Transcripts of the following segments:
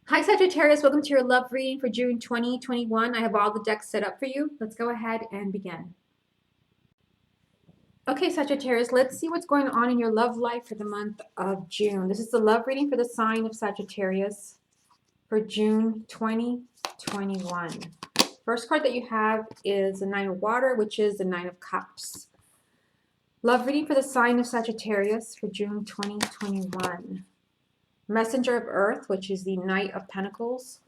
Hi Sagittarius, welcome to your love reading for June 2021. I have all the decks set up for you. Let's go ahead and begin. Okay, Sagittarius, let's see what's going on in your love life for the month of June. This is the love reading for the sign of Sagittarius for June 2021. First card that you have is the Nine of Water, which is the Nine of Cups. Love reading for the sign of Sagittarius for June 2021. Messenger of Earth, which is the Knight of Pentacles.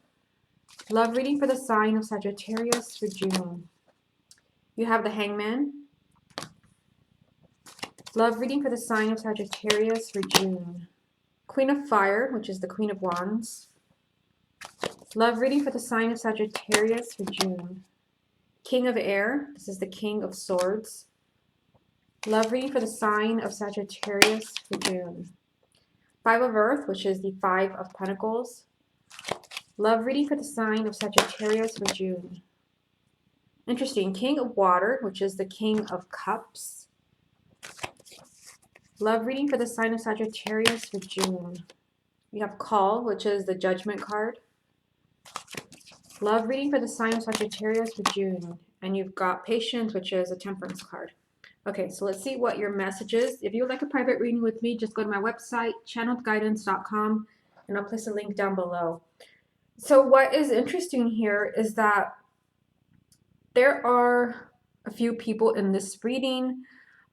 Love reading for the sign of Sagittarius for June. You have the Hangman. Love reading for the sign of Sagittarius for June. Queen of Fire, which is the Queen of Wands. Love reading for the sign of Sagittarius for June. King of Air, this is the King of Swords. Love reading for the sign of Sagittarius for June. Five of Earth, which is the Five of Pentacles. Love reading for the sign of Sagittarius for June. Interesting. King of Water, which is the King of Cups. Love reading for the sign of Sagittarius for June. You have Call, which is the Judgment card. Love reading for the sign of Sagittarius for June. And you've got Patience, which is a Temperance card. Okay, so let's see what your message is. If you would like a private reading with me, just go to my website, channeledguidance.com, and I'll place a link down below. So what is interesting here is that there are a few people in this reading.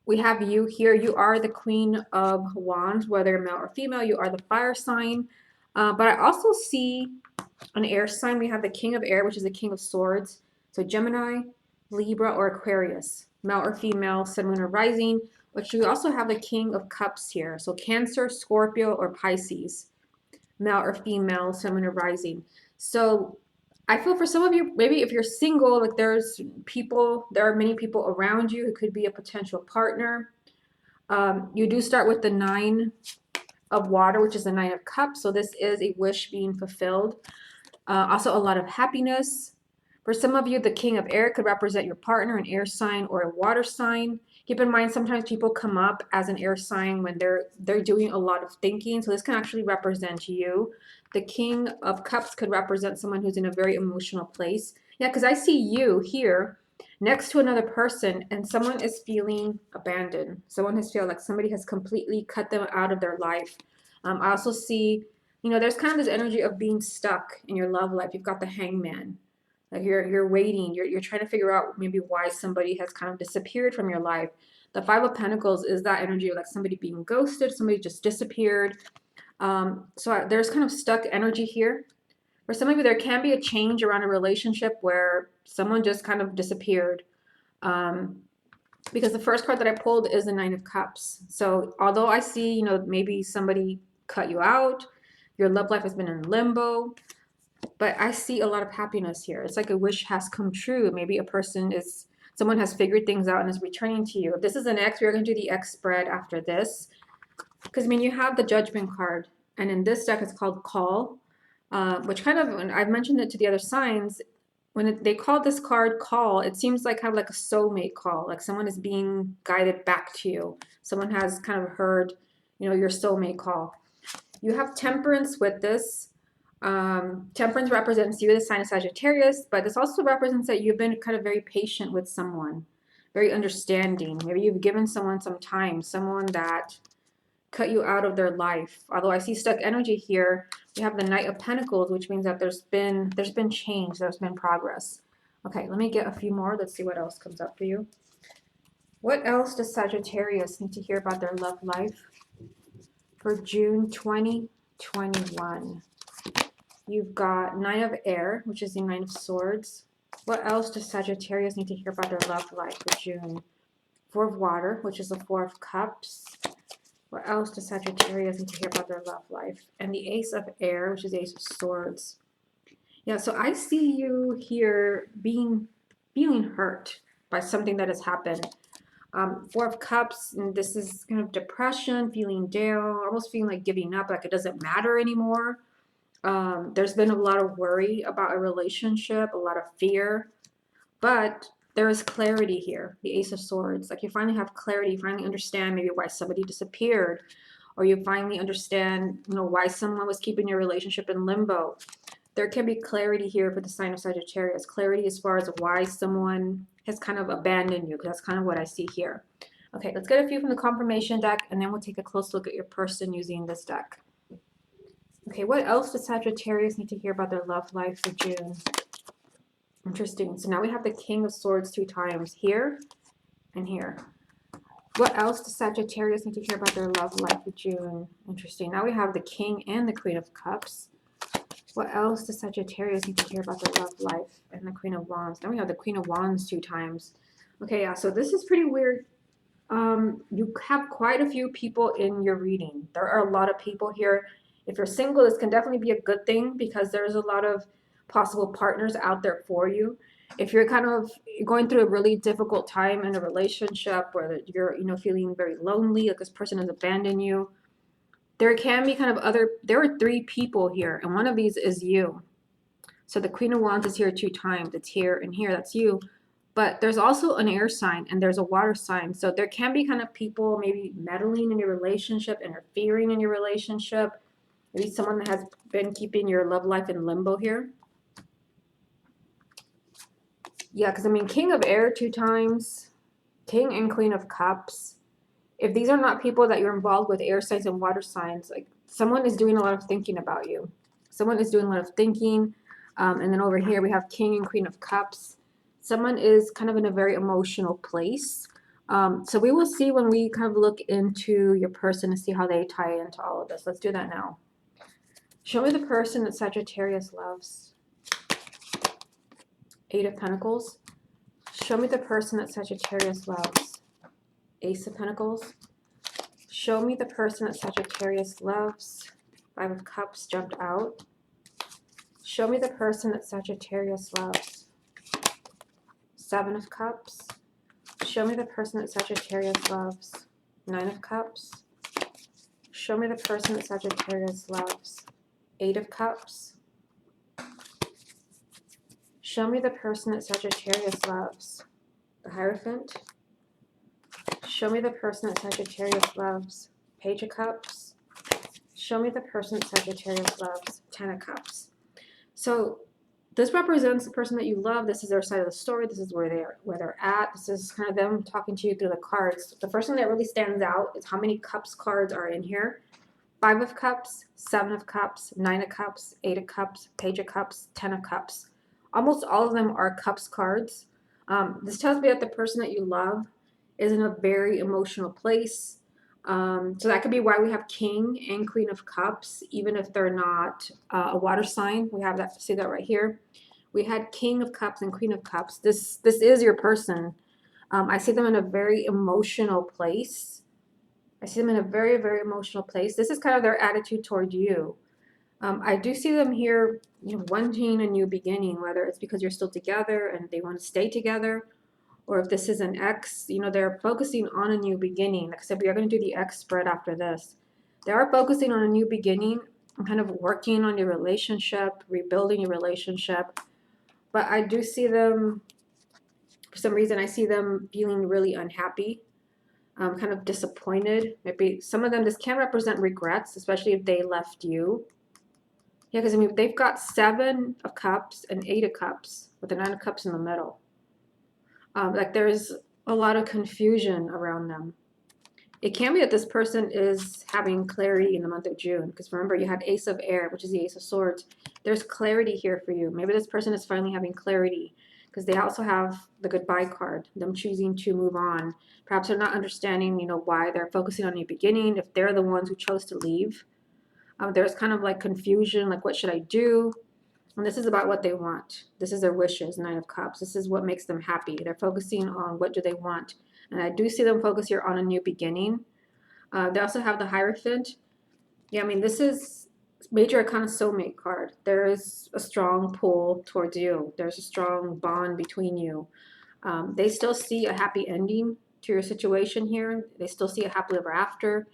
We have you here. You are the Queen of Wands, whether male or female. You are the fire sign. But I also see an air sign. We have the King of Air, which is the King of Swords. So Gemini, Libra, or Aquarius. Male or female, Sun, Moon, or Rising. But you also have the King of Cups here. So Cancer, Scorpio, or Pisces. Male or female, Sun, Moon, or Rising. So I feel for some of you, maybe if you're single, like there are many people around you who could be a potential partner. You do start with the Nine of Water, which is the Nine of Cups. So this is a wish being fulfilled. Also a lot of happiness. For some of you, the King of Air could represent your partner, an air sign or a water sign. Keep in mind, sometimes people come up as an air sign when they're doing a lot of thinking. So this can actually represent you. The King of Cups could represent someone who's in a very emotional place. Yeah, because I see you here next to another person and someone is feeling abandoned. Someone has felt like somebody has completely cut them out of their life. I also see, there's kind of this energy of being stuck in your love life. You've got the Hangman. Like you're waiting, you're trying to figure out maybe why somebody has kind of disappeared from your life. The Five of Pentacles is that energy of like somebody being ghosted, somebody just disappeared. So there's kind of stuck energy here. For some of you, there can be a change around a relationship where someone just kind of disappeared. Because the first card that I pulled is the Nine of Cups. So although I see, maybe somebody cut you out, your love life has been in limbo, but I see a lot of happiness here. It's like a wish has come true. Maybe someone has figured things out and is returning to you. If this is an X, we're going to do the X spread after this. Because, you have the Judgment card. And in this deck, it's called Call, which kind of, and I've mentioned it to the other signs, when they call this card Call, it seems like kind of like a soulmate call. Like someone is being guided back to you. Someone has kind of heard, your soulmate call. You have Temperance with this. Temperance represents you, the sign of Sagittarius, but this also represents that you've been kind of very patient with someone, very understanding. Maybe you've given someone some time, someone that cut you out of their life. Although I see stuck energy here, we have the Knight of Pentacles, which means that there's been change, there's been progress. Okay, let me get a few more. Let's see what else comes up for you. What else does Sagittarius need to hear about their love life for June 2021? You've got Nine of Air, which is the Nine of Swords. What else does Sagittarius need to hear about their love life for June? Four of Water, which is the Four of Cups. What else does Sagittarius need to hear about their love life? And the Ace of Air, which is the Ace of Swords. Yeah, so I see you here feeling hurt by something that has happened. Four of Cups, and this is kind of depression, feeling down, almost feeling like giving up, like it doesn't matter anymore. There's been a lot of worry about a relationship, a lot of fear, but there is clarity here. The Ace of Swords, like you finally have clarity, you finally understand maybe why somebody disappeared, or you finally understand, why someone was keeping your relationship in limbo. There can be clarity here for the sign of Sagittarius. Clarity as far as why someone has kind of abandoned you, because that's kind of what I see here. Okay, let's get a few from the confirmation deck, and then we'll take a close look at your person using this deck. Okay, what else does Sagittarius need to hear about their love life for June? Interesting. So now we have the King of Swords 2 times here and here. What else does Sagittarius need to hear about their love life for June? Interesting. Now we have the King and the Queen of Cups. What else does Sagittarius need to hear about their love life and the Queen of Wands? Now we have the Queen of Wands 2 times. Okay, yeah, so this is pretty weird. You have quite a few people in your reading. There are a lot of people here. If you're single, this can definitely be a good thing because there's a lot of possible partners out there for you. If you're kind of going through a really difficult time in a relationship where you're, feeling very lonely, like this person has abandoned you, there can be kind of there are 3 people here, and one of these is you. So the Queen of Wands is here 2 times. It's here and here, that's you. But there's also an air sign and there's a water sign. So there can be kind of people maybe meddling in your relationship, interfering in your relationship. Maybe someone that has been keeping your love life in limbo here. Yeah, because I mean, King of Air 2 times, King and Queen of Cups. If these are not people that you're involved with, air signs and water signs, like someone is doing a lot of thinking about you. Someone is doing a lot of thinking. And then over here we have King and Queen of Cups. Someone is kind of in a very emotional place. So we will see when we kind of look into your person and see how they tie into all of this. Let's do that now. Show me the person that Sagittarius loves. 8 of Pentacles. Show me the person that Sagittarius loves. Ace of Pentacles. Show me the person that Sagittarius loves. 5 of Cups jumped out. Show me the person that Sagittarius loves. 7 of Cups. Show me the person that Sagittarius loves. 9 of Cups. Show me the person that Sagittarius loves. 8 of Cups. Show me the person that Sagittarius loves. The Hierophant. Show me the person that Sagittarius loves. Page of Cups. Show me the person that Sagittarius loves. 10 of Cups. So this represents the person that you love. This is their side of the story. This is where they're at. This is kind of them talking to you through the cards. The first thing that really stands out is how many Cups cards are in here. 5 of Cups, 7 of Cups, 9 of Cups, 8 of Cups, Page of Cups, 10 of Cups. Almost all of them are Cups cards. This tells me that the person that you love is in a very emotional place. So that could be why we have King and Queen of Cups, even if they're not a water sign. We have that, see that right here. We had King of Cups and Queen of Cups. This is your person. I see them in a very emotional place. I see them in a very, very emotional place. This is kind of their attitude toward you. I do see them here, wanting a new beginning, whether it's because you're still together and they want to stay together, or if this is an ex, they're focusing on a new beginning. Like I said, we are going to do the X spread after this. They are focusing on a new beginning and kind of working on your relationship, rebuilding your relationship. But I do see them, for some reason, I see them feeling really unhappy, kind of disappointed. Maybe some of them, this can represent regrets, especially if they left you. Yeah, because I mean, they've got 7 of Cups and 8 of Cups with the 9 of Cups in the middle. Like there's a lot of confusion around them. It can be that this person is having clarity in the month of June, because remember you had Ace of Air, which is the Ace of Swords. There's clarity here for you. Maybe this person is finally having clarity, because they also have the goodbye card, them choosing to move on. Perhaps they're not understanding, why they're focusing on a beginning, if they're the ones who chose to leave. There's kind of like confusion, like what should I do? And this is about what they want. This is their wishes, 9 of Cups. This is what makes them happy. They're focusing on what do they want. And I do see them focus here on a new beginning. They also have the Hierophant. Yeah, I mean, this is Major Arcana Soulmate card. There is a strong pull towards you. There's a strong bond between you. They still see a happy ending to your situation here. They still see a happily ever after.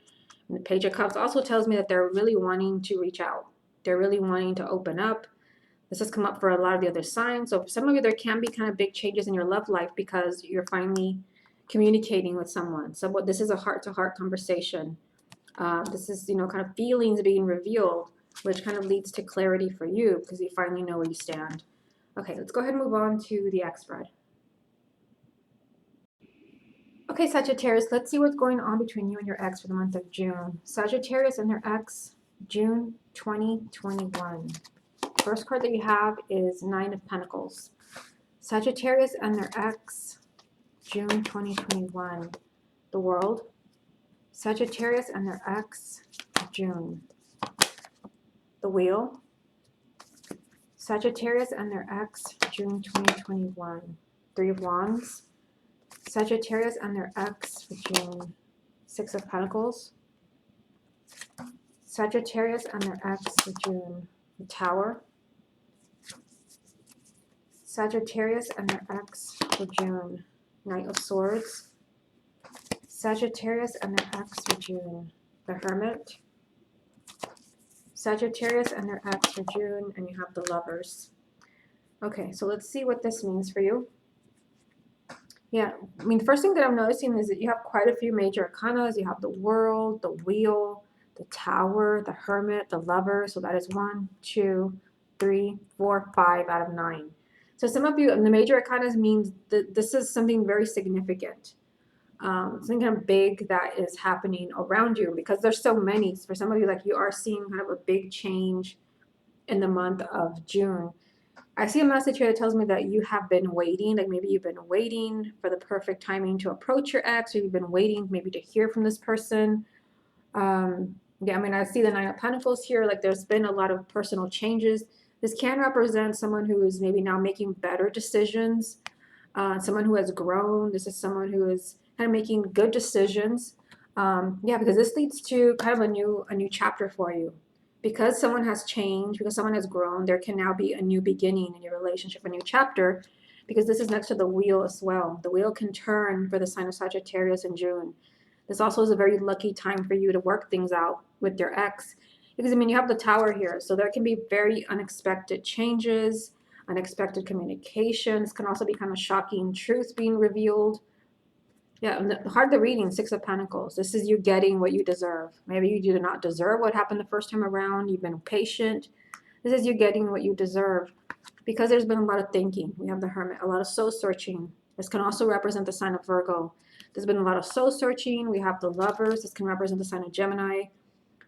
And the Page of Cups also tells me that they're really wanting to reach out. They're really wanting to open up. This has come up for a lot of the other signs. So for some of you, there can be kind of big changes in your love life because you're finally communicating with someone. So this is a heart-to-heart conversation. This is, you know, kind of feelings being revealed, which kind of leads to clarity for you because you finally know where you stand. Okay, let's go ahead and move on to the X spread. Okay, Sagittarius, let's see what's going on between you and your ex for the month of June. Sagittarius and their ex, June 2021. First card that you have is Nine of Pentacles. Sagittarius and their ex, June 2021. The World. Sagittarius and their ex, June. The Wheel. Sagittarius and their ex, June 2021. Three of Wands. Sagittarius and their ex for June. Six of Pentacles. Sagittarius and their ex for June. The Tower. Sagittarius and their ex for June. Knight of Swords. Sagittarius and their ex for June. The Hermit. Sagittarius and their ex for June, and you have the Lovers. Okay, so let's see what this means for you. Yeah, I mean, the first thing that I'm noticing is that you have quite a few major arcanas. You have the World, the Wheel, the Tower, the Hermit, the Lover. So that is 1, 2, 3, 4, 5 out of 9. So some of you, and the major arcanas means that this is something very significant. Something kind of big that is happening around you because there's so many. For some of you, like you are seeing kind of a big change in the month of June. I see a message here that tells me that you have been waiting, like maybe you've been waiting for the perfect timing to approach your ex, or you've been waiting maybe to hear from this person. Yeah, I mean, I see the Nine of Pentacles here, like there's been a lot of personal changes. This can represent someone who is maybe now making better decisions, someone who has grown. This is someone who is kind of making good decisions. Yeah, because this leads to kind of a new chapter for you. Because someone has changed, because someone has grown, there can now be a new beginning in your relationship, a new chapter, because this is next to the Wheel as well. The Wheel can turn for the sign of Sagittarius in June. This also is a very lucky time for you to work things out with your ex, because I mean, you have the Tower here, so there can be very unexpected changes, unexpected communications. Can also be kind of shocking truths being revealed. Yeah, and the heart of the reading, Six of Pentacles. This is you getting what you deserve. Maybe you did not deserve what happened the first time around. You've been patient. This is you getting what you deserve because there's been a lot of thinking. We have the Hermit, a lot of soul searching. This can also represent the sign of Virgo. There's been a lot of soul searching. We have the Lovers. This can represent the sign of Gemini.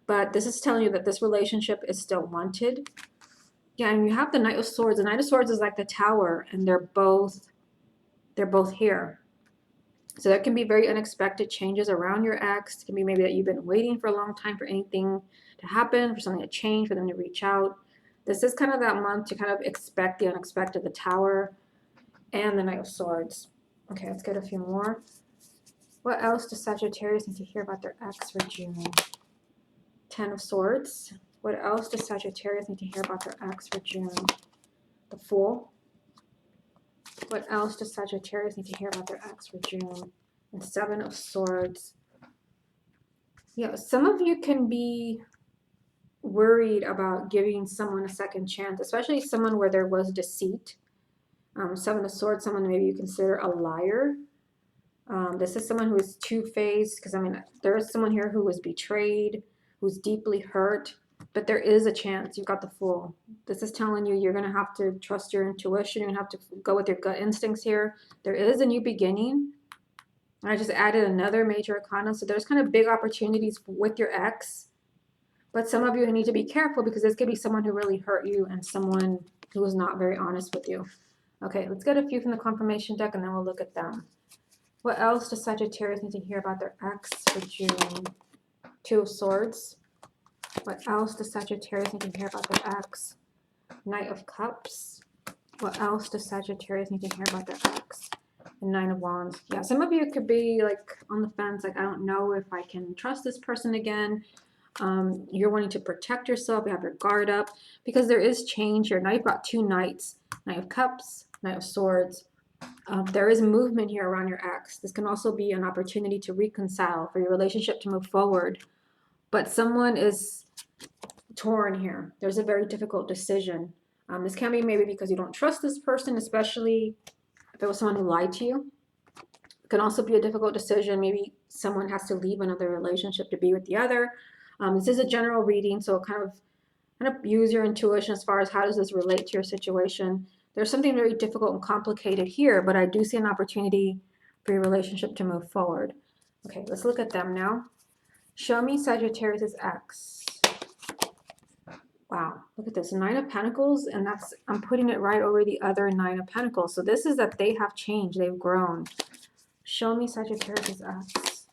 But this is telling you that this relationship is still wanted. Yeah, and you have the Knight of Swords. The Knight of Swords is like the Tower, and they're both here. So there can be very unexpected changes around your ex. It can be maybe that you've been waiting for a long time for anything to happen, for something to change, for them to reach out. This is kind of that month to kind of expect the unexpected, the Tower and the Knight of Swords. Okay, let's get a few more. What else does Sagittarius need to hear about their ex for June? Ten of Swords. What else does Sagittarius need to hear about their ex for June? The Fool. What else does Sagittarius need to hear about their ex for June? And Seven of Swords. Yeah, some of you can be worried about giving someone a second chance, especially someone where there was deceit. Seven of Swords, someone maybe you consider a liar. This is someone who is two-faced, because I mean, there is someone here who was betrayed, who's deeply hurt, but there is a chance. You've got the Fool. This is telling you you're going to have to trust your intuition. You're going to have to go with your gut instincts here. There is a new beginning. I just added another major arcana. So there's kind of big opportunities with your ex. But some of you need to be careful because this could be someone who really hurt you and someone who was not very honest with you. Okay, let's get a few from the confirmation deck and then we'll look at them. What else does Sagittarius need to hear about their ex for June? Two of Swords. What else does Sagittarius need to hear about their ex? Knight of Cups. What else does Sagittarius need to hear about their ex? And Nine of Wands. Yeah, some of you could be like on the fence, like I don't know if I can trust this person again. You're wanting to protect yourself, you have your guard up because there is change here. Now you've got two Knights, Knight of Cups, Knight of Swords. There is movement here around your ex. This can also be an opportunity to reconcile, for your relationship to move forward. But someone is torn here. There's a very difficult decision. This can be maybe because you don't trust this person, especially if it was someone who lied to you. It can also be a difficult decision. Maybe Someone has to leave another relationship to be with the other. This is a general reading, so kind of use your intuition as far as how does this relate to your situation. There's something very difficult and complicated here, but I do see an opportunity for your relationship to move forward. Okay, let's look at them now. Show me Sagittarius's ex. Wow, look at this, 9 of Pentacles, and I'm putting it right over the other 9 of Pentacles. So this is that they have changed, they've grown. Show me Sagittarius's ex.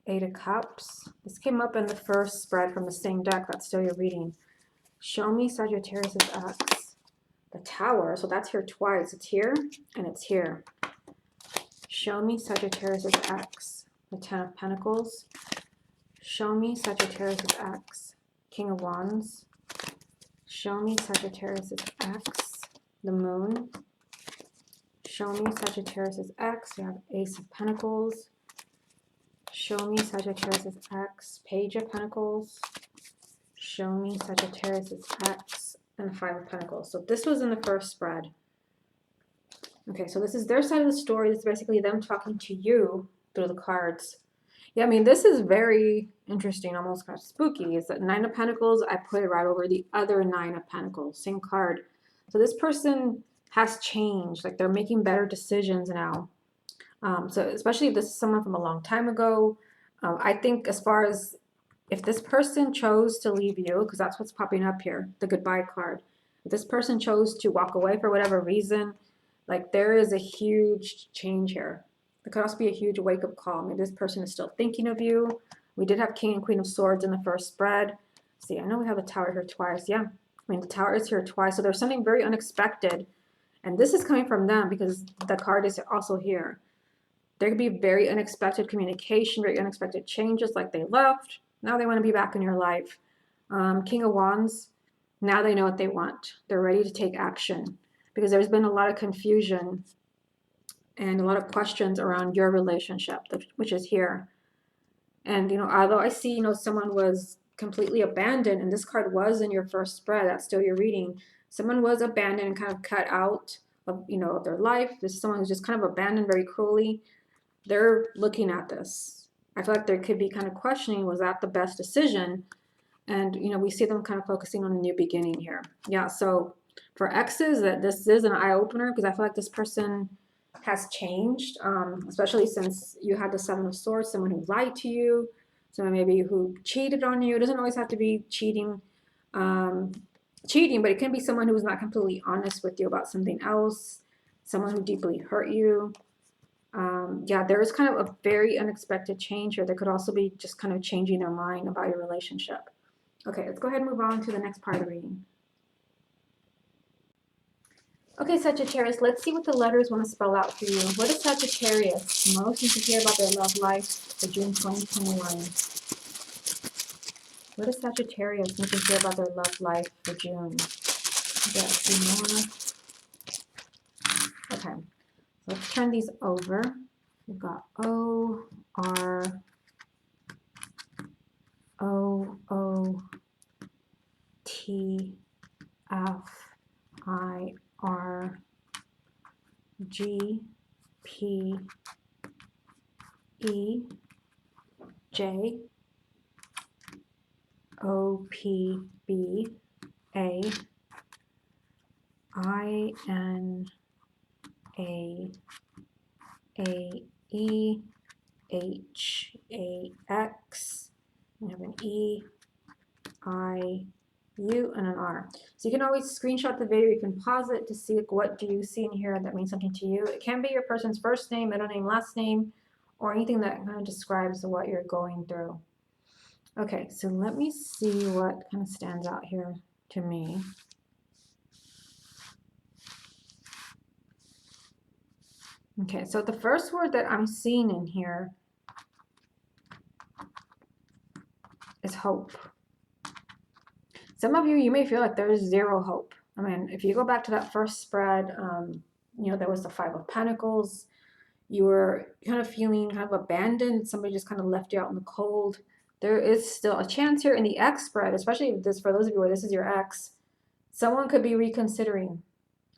8 of Cups. This came up in the first spread from the same deck. That's still your reading. Show me Sagittarius's ex. The Tower. So that's here twice. It's here and it's here. Show me Sagittarius's ex. The 10 of Pentacles. Show me Sagittarius's ex. King of Wands. Show me Sagittarius's ex. The Moon. Show me Sagittarius's ex. You have Ace of Pentacles. Show me Sagittarius's ex. Page of Pentacles. Show me Sagittarius's ex. And 5 of Pentacles. So this was in the first spread. Okay, so this is their side of the story. This is basically them talking to you through the cards. Yeah, I mean, this is very interesting, almost kind of spooky. It's that 9 of Pentacles. I put it right over the other 9 of Pentacles. Same card. So this person has changed. Like, they're making better decisions now. So especially if this is someone from a long time ago. I think as far as if this person chose to leave you, because that's what's popping up here, the goodbye card. If this person chose to walk away for whatever reason, like there is a huge change here. It could also be a huge wake-up call. Maybe this person is still thinking of you. We did have King and Queen of Swords in the first spread. See, I know we have a Tower here twice. Yeah, I mean, the Tower is here twice. So there's something very unexpected. And this is coming from them because the card is also here. There could be very unexpected communication, very unexpected changes, like they left. Now they want to be back in your life. King of Wands, now they know what they want. They're ready to take action because there's been a lot of confusion and a lot of questions around your relationship, which is here. And, you know, although I see, you know, someone was completely abandoned, and this card was in your first spread, that's still your reading. Someone was abandoned and kind of cut out of, you know, their life. This is someone who's just kind of abandoned very cruelly. They're looking at this. I feel like there could be kind of questioning, was that the best decision? And, you know, we see them kind of focusing on a new beginning here. Yeah, so for exes, that this is an eye-opener because I feel like this person has changed, especially since you had the 7 of Swords, someone who lied to you, someone maybe who cheated on you. It doesn't always have to be cheating, but it can be someone who's not completely honest with you about something else, someone who deeply hurt you. Yeah, there is kind of a very unexpected change here. There could also be just kind of changing their mind about your relationship. Okay, let's go ahead and move on to the next part of the reading. Okay, Sagittarius, let's see what the letters want to spell out for you. What is Sagittarius most need to hear about their love life for June 2021? What does Sagittarius need to hear about their love life for June? Yeah, see more. Okay, let's turn these over. We've got O, R, O, O, T, F, I, R, G, P, E, J, O, P, B, A, I, N, A, E, H, A, X. We have an E, I, U, and an R. So you can always screenshot the video. You can pause it to see what do you see in here that means something to you. It can be your person's first name, middle name, last name, or anything that kind of describes what you're going through. Okay, so let me see what kind of stands out here to me. Okay, so the first word that I'm seeing in here is hope. Some of you may feel like there's zero hope. I mean, if you go back to that first spread, you know, there was the 5 of Pentacles. You were kind of feeling kind of abandoned. Somebody just kind of left you out in the cold. There is still a chance here in the X spread, especially if this, for those of you where this is your ex, someone could be reconsidering.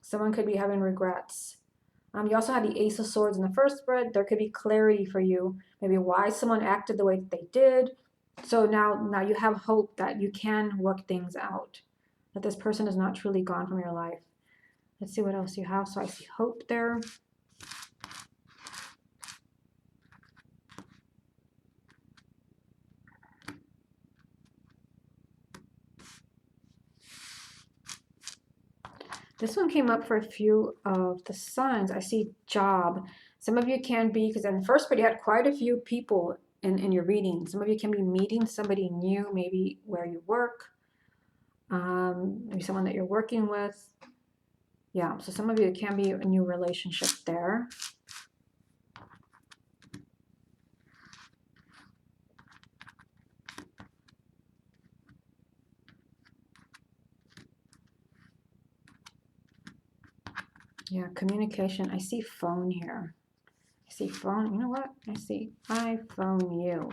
Someone could be having regrets. You also had the Ace of Swords in the first spread. There could be clarity for you, maybe why someone acted the way that they did. So now you have hope that you can work things out, that this person is not truly gone from your life. Let's see what else you have. So I see hope there. This one came up for a few of the signs. I see job. Some of you can be, because in the first part you had quite a few people in your reading. Some of you can be meeting somebody new, maybe where you work, maybe someone that you're working with. Yeah, so some of you, it can be a new relationship there. Yeah, communication. I see phone here. I see phone. You know what? I phone you.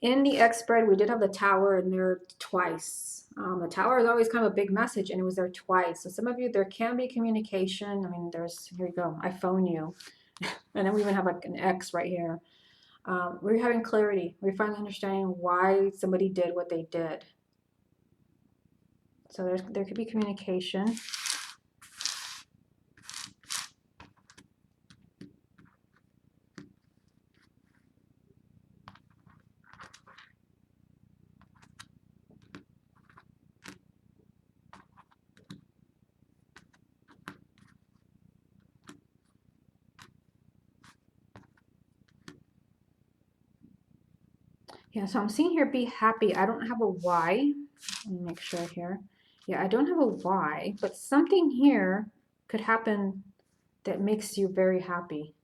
In the X spread, we did have the tower in there twice. The tower is always kind of a big message, and it was there twice. So some of you, there can be communication. I mean, here you go. I phone you. And then we even have like an X right here. We're having clarity. We're finally understanding why somebody did what they did. So there could be communication. Yeah, so I'm seeing here be happy. I don't have a why. Let me make sure here. Yeah, I don't have a why, but something here could happen that makes you very happy.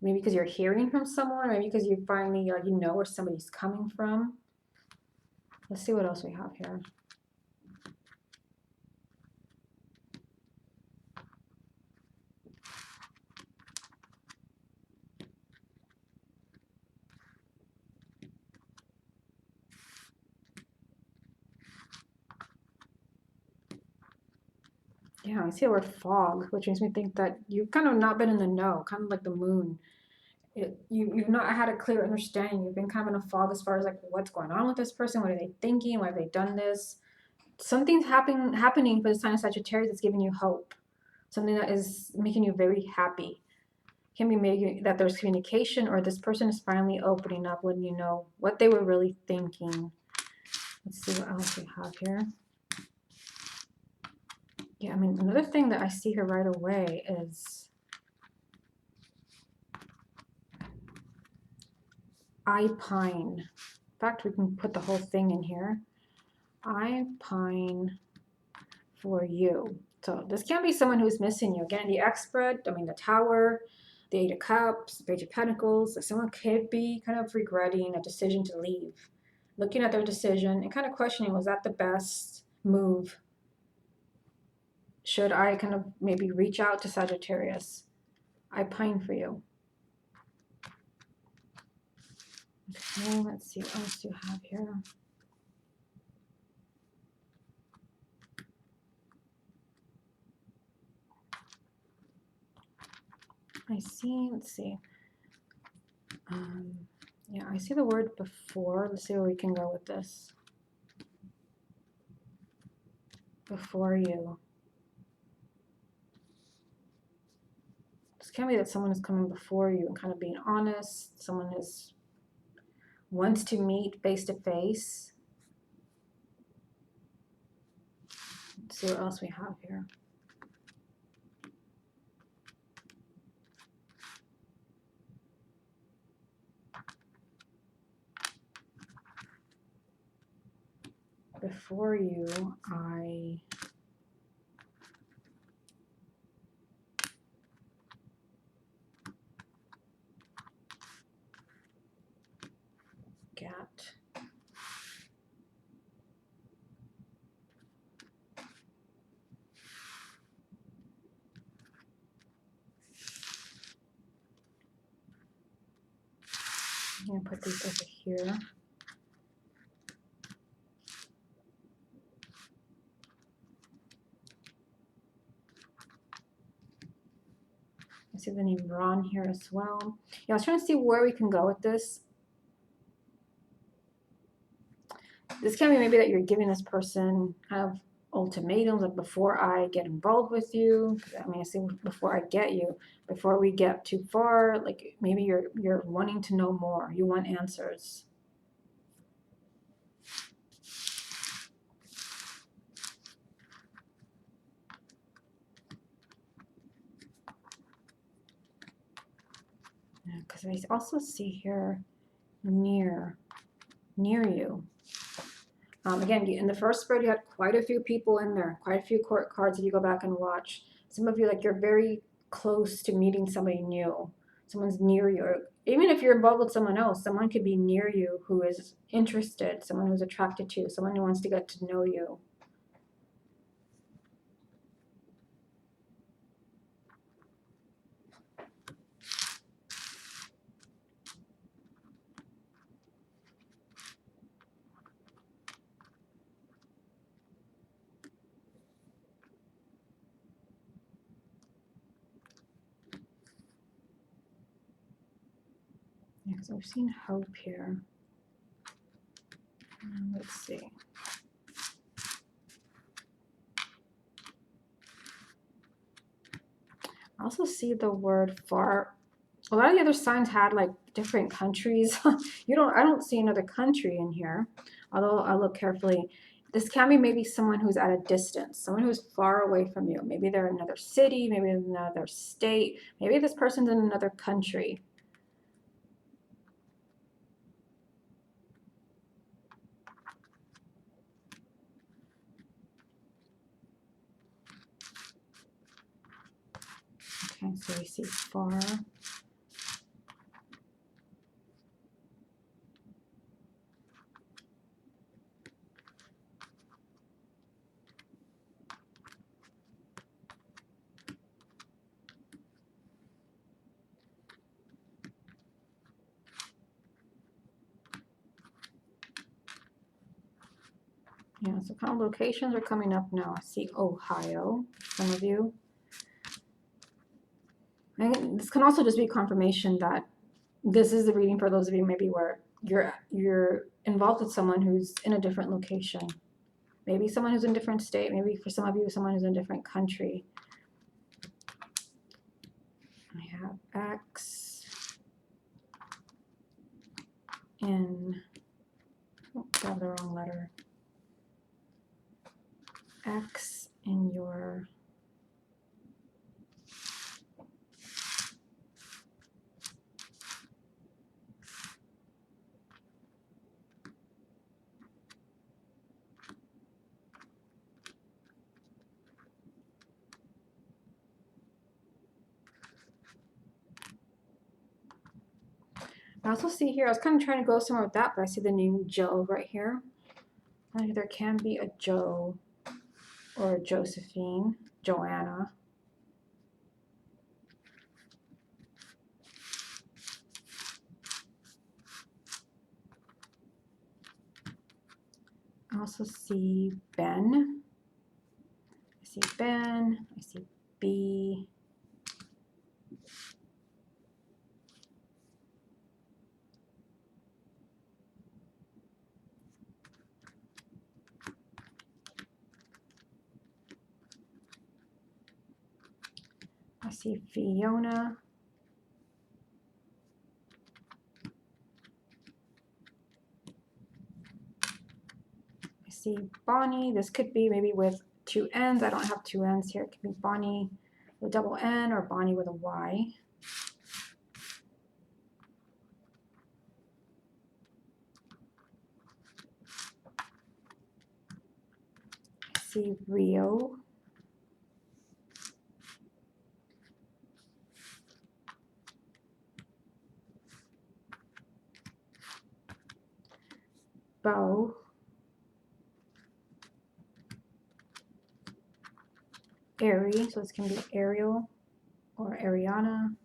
Maybe because you're hearing from someone, maybe because you finally you know where somebody's coming from. Let's see what else we have here. Yeah, I see the word fog, which makes me think that you've kind of not been in the know, kind of like the moon. You've not had a clear understanding. You've been kind of in a fog as far as like what's going on with this person, what are they thinking, why have they done this? Something's happening for the sign of Sagittarius that's giving you hope. Something that is making you very happy. Can be making that there's communication, or this person is finally opening up, letting you know what they were really thinking. Let's see what else we have here. Yeah, I mean, another thing that I see here right away is I pine. In fact, we can put the whole thing in here. I pine for you. So this can be someone who's missing you. Again, the X spread, I mean, the Tower, the Eight of Cups, Page of Pentacles. Someone could be kind of regretting a decision to leave, looking at their decision and kind of questioning, was that the best move? Should I kind of maybe reach out to Sagittarius? I pine for you. Okay, let's see what else you have here. I see, let's see. Yeah, I see the word before. Let's see where we can go with this. Before you. This can be that someone is coming before you and kind of being honest. Someone wants to meet face to face. Let's see what else we have here. Before you, I get I'm going to put these over here. I see the name Ron here as well. Yeah, I was trying to see where we can go with this. This can be maybe that you're giving this person kind of ultimatums, like before I get involved with you. I mean, I say before I get you, before we get too far, like maybe you're wanting to know more. You want answers. Because I also see here near you. Again, in the first spread, you had quite a few people in there, quite a few court cards if you go back and watch. Some of you, like, you're very close to meeting somebody new. Someone's near you. Or even if you're involved with someone else, someone could be near you who is interested, someone who's attracted to you, someone who wants to get to know you. Yeah, because I've seen hope here. Let's see. I also see the word far. A lot of the other signs had like different countries. I don't see another country in here, although I look carefully. This can be maybe someone who's at a distance, someone who's far away from you. Maybe they're in another city, maybe in another state, maybe this person's in another country. Okay, so we see far. Yeah, so kind of locations are coming up now. I see Ohio, some of you. And this can also just be confirmation that this is the reading for those of you maybe where you're involved with someone who's in a different location. Maybe someone who's in a different state. Maybe for some of you, someone who's in a different country. I have X in, oh, I have the wrong letter. X in your I also see here, I was kind of trying to go somewhere with that, but I see the name Joe right here. I think there can be a Joe or a Josephine, Joanna. I also see Ben. I see Ben. I see B. I see Fiona. I see Bonnie. This could be maybe with two N's. I don't have two N's here. It could be Bonnie with a double N or Bonnie with a Y. I see Rio. Bo. Ari, so this can be Ariel or Ariana.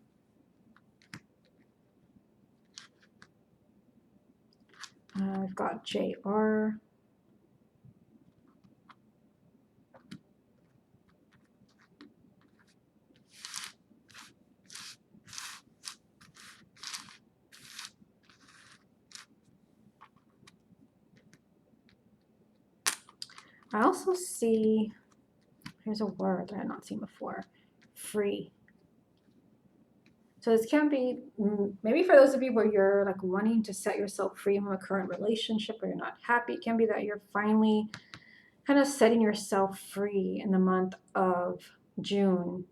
We've got JR. I also see, here's a word that I've not seen before, free. So this can be, maybe for those of you where you're like wanting to set yourself free from a current relationship or you're not happy, it can be that you're finally kind of setting yourself free in the month of June.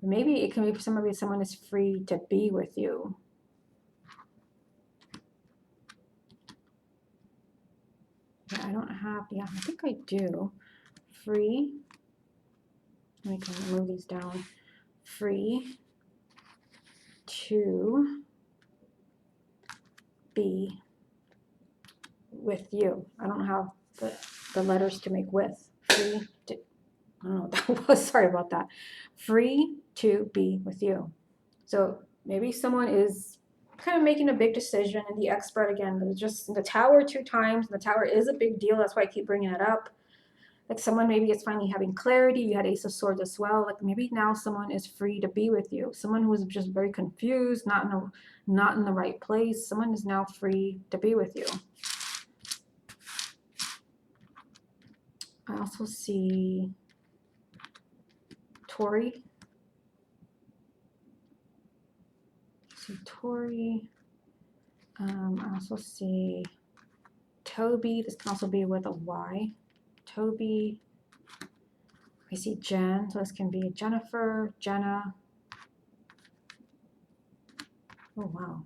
Maybe it can be for some of you, someone is free to be with you. Yeah, I don't have, yeah, I think I do. Free. Let me kind of move these down. Free to be with you. I don't have the letters to make with. Free to, I don't know what that was. Sorry about that. Free to be with you. So maybe someone is kind of making a big decision, and the expert again, there's just the tower 2 times. The tower is a big deal. That's why I keep bringing it up. Like someone maybe is finally having clarity. You had Ace of Swords as well. Like maybe now someone is free to be with you. Someone who was just very confused, not in the right place. Someone is now free to be with you. I also see Tori. I also see Toby. This can also be with a Y. Toby. I see Jen. So this can be Jennifer, Jenna. Oh, wow.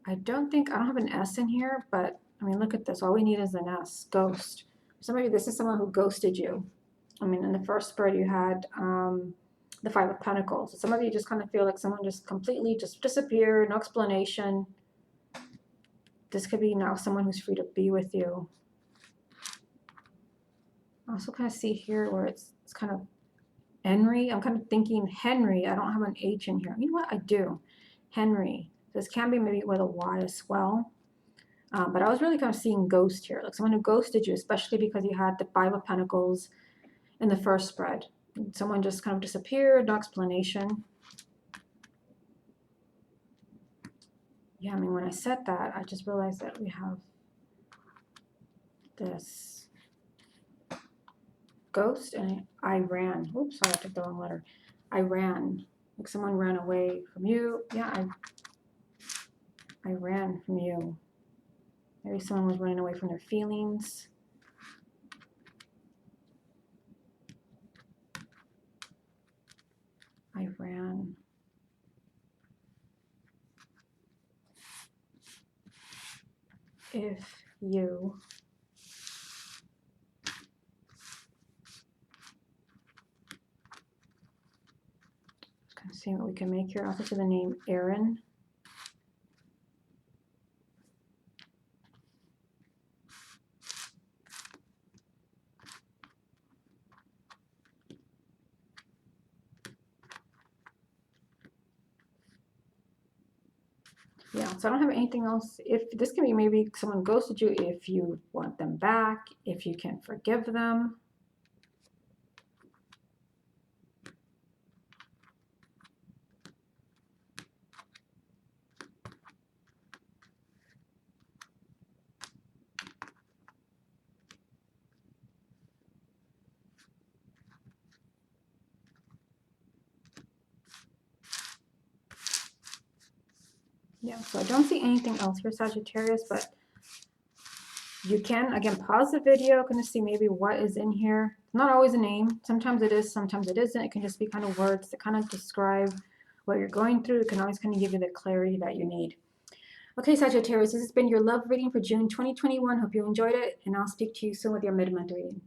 I don't have an S in here, but I mean, look at this. All we need is an S. Ghost. So maybe this is someone who ghosted you. I mean, in the first spread, you had the Five of Pentacles. So some of you just kind of feel like someone just completely just disappeared, no explanation. This could be now someone who's free to be with you. I also kind of see here where it's kind of Henry. I'm kind of thinking Henry. I don't have an H in here. You know what? I do. Henry. This can be maybe with a Y as well. But I was really kind of seeing ghost here. Like someone who ghosted you, especially because you had the Five of Pentacles in the first spread. Someone just kind of disappeared, no explanation. Yeah, I mean, when I said that, I just realized that we have this ghost and I ran. Oops, sorry, I took the wrong letter. I ran. Like someone ran away from you. Yeah, I ran from you. Maybe someone was running away from their feelings. I ran. If you kind of seeing what we can make here. Also to the name Aaron. Yeah, so I don't have anything else. If this can be maybe someone ghosted you, if you want them back, if you can forgive them. Yeah, so I don't see anything else here, Sagittarius, but you can, again, pause the video, kind of see maybe what is in here. It's not always a name. Sometimes it is, sometimes it isn't. It can just be kind of words that kind of describe what you're going through. It can always kind of give you the clarity that you need. Okay, Sagittarius, this has been your love reading for June 2021. Hope you enjoyed it, and I'll speak to you soon with your mid-month reading.